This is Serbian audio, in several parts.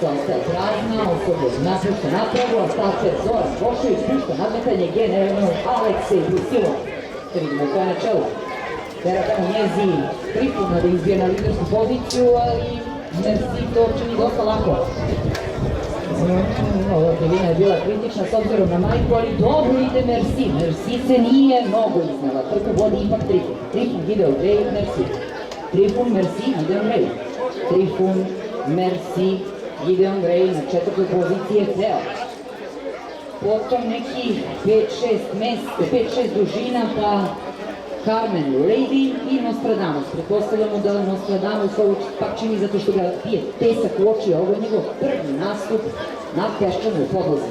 Ostaje prazna, osoblje napušta napravu, a starter Zoran Bošović pušta nadmetanje generalno Aleksej Brusilov. Te vidimo ko je na čelu. Tera tamo njezi Trifuna da izbije na lidersku poziciju, ali Merci to čini dosta lako. Ova krivina je bila kritična s obzirom na majku, ali dobro ide Merci. Merci se nije mnogo iznala, trku vodi ipak Trifun. Trifun, Gideon Grey, Merci. Trifun, Merci, Gideon Grey. Trifun, Merci, Gideon Grey na četvrtoj poziciji je Theo. Potom nekih 5-6 dužina pa Carmen Lady i Nostradamus. Pretpostavljamo da Nostradamus ovo pak čini zato što ga pije pesak u oči, a ovo je njegov prvi nastup na peščanoj podlozi.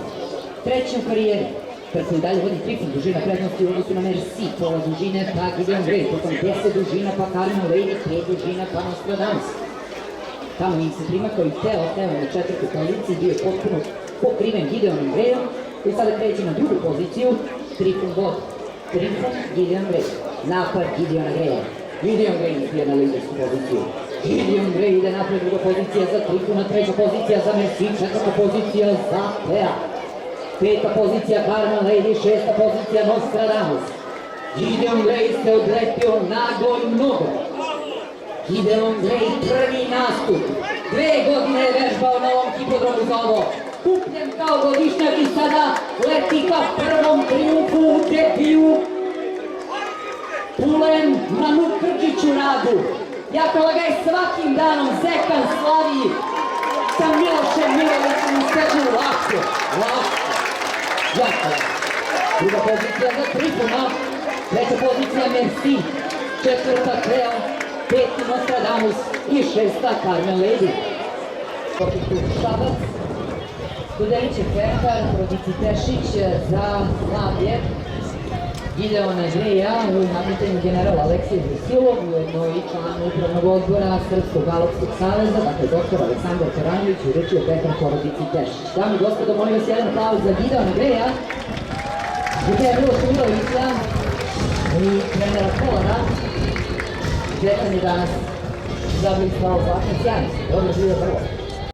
Treći u karijeri. Trku i dalje vodi Trifun, dužina prednosti u odnosu na Merci, pola dužine pa Gideon Grey, potom 10 dužina pa Carmen Lady, 5 dužina pa Nostradamus. Tamo im se primakao i Theo na četvrtoj poziciji, bio je potpuno pokriven Gideonom Greyom, koji sada kreće na drugu poziciju, Trifun vod. Trifun, Gideon Grey. Napad Gideona Greya. Gideon Grey izbija na lidersku poziciju. Gideon Grey ide napred, druga pozicija za Trifuna, treća pozicija za Merci, četvrta pozicija za Thea. Peta pozicija Carmen Lady, šesta pozicija Nostradamus. Gideon Grey se odlepio nago i mnogo. Gideon Grey prvi nastup. 2 godine je vežbao na ovom hipodromu za ovo. Kupljen kao godišnjak i sada leti ka prvom triumfu u debiju. Pulen Manu Krđić u radu. Jakala ga je svakim danom, Zekan slavi sa Milošem Milovićem u srednju lakšu. Jakala. Druga pozicija za Trifuna. Treća pozicija Merci. Četvrta Theo. Peti Nostradamus i šesta Carmen Lady. Šabac. Studenić je Pekar, Rodici Tešić za Slavlje. Gideona Greya u nadmetanju generala Aleksej Brusilov, ujedno i član upravnog odbora Srpskog galopskog saveza, dakle doktor Aleksandar Karanjović, urečio Pekar Rodici Tešić. Dame i gospodo, molim vas jedan aplauz za Gideona Greya, Gdje Miloša Milovića i trenera Kolara. Zekan je danas zabili stao zlatne sjajnice. Dobro živio prvo.